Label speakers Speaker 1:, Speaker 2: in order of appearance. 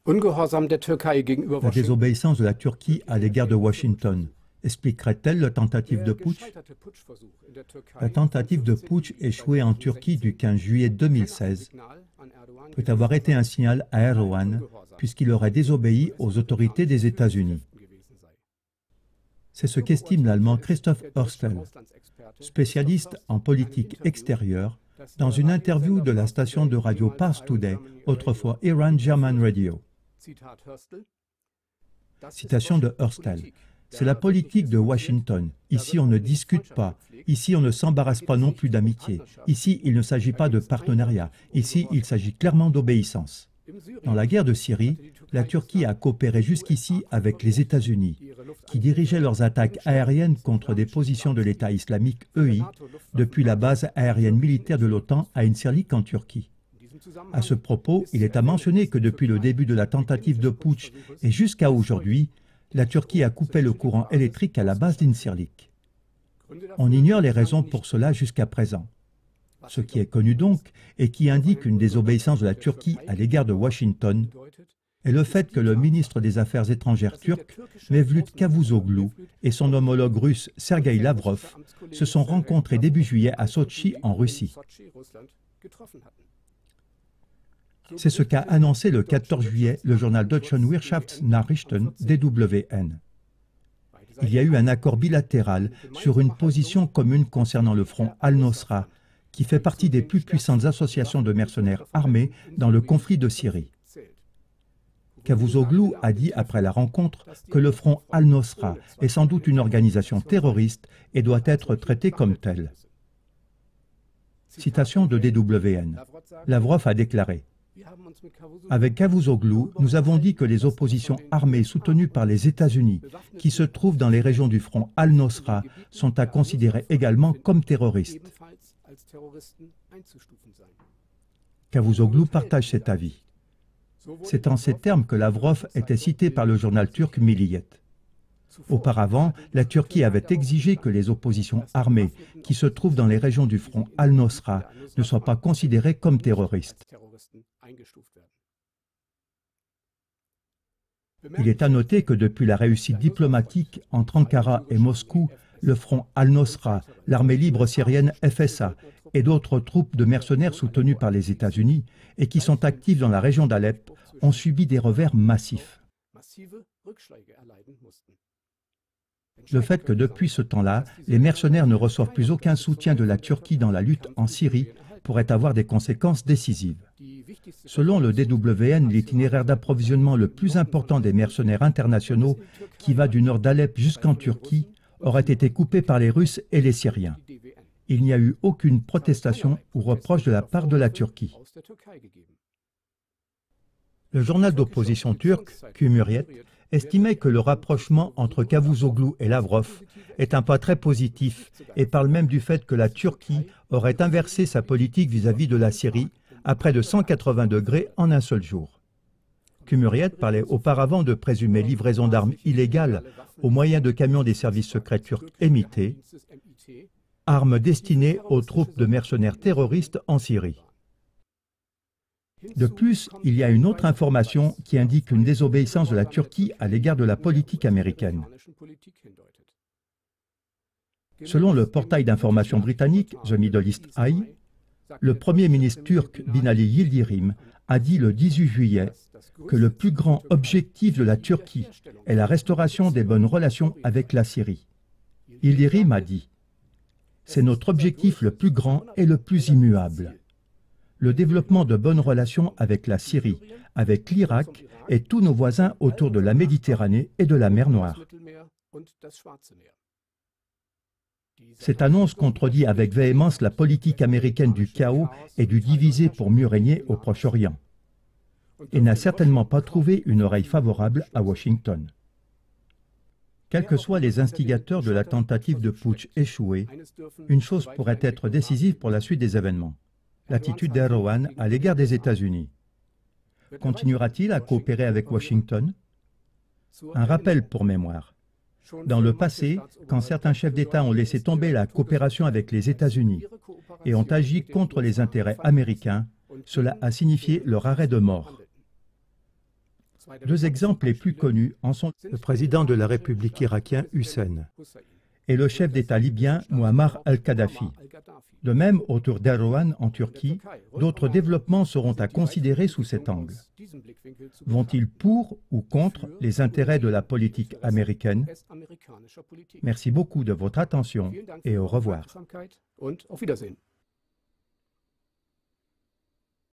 Speaker 1: Ungehorsam der Türkei gegenüber
Speaker 2: La
Speaker 1: Washington
Speaker 2: désobéissance de la Turquie à l'égard de Washington expliquerait-elle la tentative de putsch? La tentative de putsch échouée en Turquie du 15 juillet 2016 peut avoir été un signal à Erdogan puisqu'il aurait désobéi aux autorités des États-Unis. C'est ce qu'estime l'Allemand Christoph Hörstel, spécialiste en politique extérieure, dans une interview de la station de radio Pars Today, autrefois Iran German Radio. Citation de Hörstel. C'est la politique de Washington. Ici, on ne discute pas. Ici, on ne s'embarrasse pas non plus d'amitié. Ici, il ne s'agit pas de partenariat. Ici, il s'agit clairement d'obéissance. Dans la guerre de Syrie, la Turquie a coopéré jusqu'ici avec les États-Unis, qui dirigeaient leurs attaques aériennes contre des positions de l'État islamique EI depuis la base aérienne militaire de l'OTAN à Incirlik en Turquie. À ce propos, il est à mentionner que depuis le début de la tentative de putsch et jusqu'à aujourd'hui, la Turquie a coupé le courant électrique à la base d'Incirlik. On ignore les raisons pour cela jusqu'à présent. Ce qui est connu donc, et qui indique une désobéissance de la Turquie à l'égard de Washington, est le fait que le ministre des Affaires étrangères turc, Mevlut Cavusoglu, et son homologue russe Sergueï Lavrov se sont rencontrés début juillet à Sotchi, en Russie. C'est ce qu'a annoncé le 14 juillet le journal Deutschen Wirtschaftsnachrichten DWN. Il y a eu un accord bilatéral sur une position commune concernant le front Al-Nosra, qui fait partie des plus puissantes associations de mercenaires armés dans le conflit de Syrie. Cavusoglu a dit après la rencontre que le front Al-Nosra est sans doute une organisation terroriste et doit être traité comme telle. Citation de DWN. Lavrov a déclaré: avec Cavusoglu, nous avons dit que les oppositions armées soutenues par les États-Unis, qui se trouvent dans les régions du front Al-Nosra, sont à considérer également comme terroristes. Cavusoglu partage cet avis. C'est en ces termes que Lavrov était cité par le journal turc Milliyet. Auparavant, la Turquie avait exigé que les oppositions armées qui se trouvent dans les régions du front Al-Nosra ne soient pas considérées comme terroristes. Il est à noter que depuis la réussite diplomatique entre Ankara et Moscou, le front Al-Nosra, l'armée libre syrienne FSA et d'autres troupes de mercenaires soutenues par les États-Unis et qui sont actives dans la région d'Alep ont subi des revers massifs. Le fait que depuis ce temps-là, les mercenaires ne reçoivent plus aucun soutien de la Turquie dans la lutte en Syrie pourrait avoir des conséquences décisives. Selon le DWN, l'itinéraire d'approvisionnement le plus important des mercenaires internationaux, qui va du nord d'Alep jusqu'en Turquie, aurait été coupé par les Russes et les Syriens. Il n'y a eu aucune protestation ou reproche de la part de la Turquie. Le journal d'opposition turc, Cumhuriyet, estimait que le rapprochement entre Cavusoglu et Lavrov est un pas très positif et parle même du fait que la Turquie aurait inversé sa politique vis-à-vis de la Syrie à près de 180 degrés en un seul jour. Cumhuriyet parlait auparavant de présumées livraisons d'armes illégales au moyen de camions des services secrets turcs MIT, armes destinées aux troupes de mercenaires terroristes en Syrie. De plus, il y a une autre information qui indique une désobéissance de la Turquie à l'égard de la politique américaine. Selon le portail d'information britannique The Middle East Eye, le Premier ministre turc Binali Yildirim a dit le 18 juillet que le plus grand objectif de la Turquie est la restauration des bonnes relations avec la Syrie. Yildirim a dit « C'est notre objectif le plus grand et le plus immuable. Le développement de bonnes relations avec la Syrie, avec l'Irak et tous nos voisins autour de la Méditerranée et de la mer Noire. » Cette annonce contredit avec véhémence la politique américaine du chaos et du diviser pour mieux régner au Proche-Orient, et n'a certainement pas trouvé une oreille favorable à Washington. Quels que soient les instigateurs de la tentative de putsch échouée, une chose pourrait être décisive pour la suite des événements: l'attitude d'Erdogan à l'égard des États-Unis. Continuera-t-il à coopérer avec Washington? Un rappel pour mémoire. Dans le passé, quand certains chefs d'État ont laissé tomber la coopération avec les États-Unis et ont agi contre les intérêts américains, cela a signifié leur arrêt de mort. Deux exemples les plus connus en sont le président de la République irakienne Hussein et le chef d'État libyen Muammar al-Kadhafi. De même, autour d'Erdogan en Turquie, d'autres développements seront à considérer sous cet angle. Vont-ils pour ou contre les intérêts de la politique américaine? Merci beaucoup de votre attention et au revoir.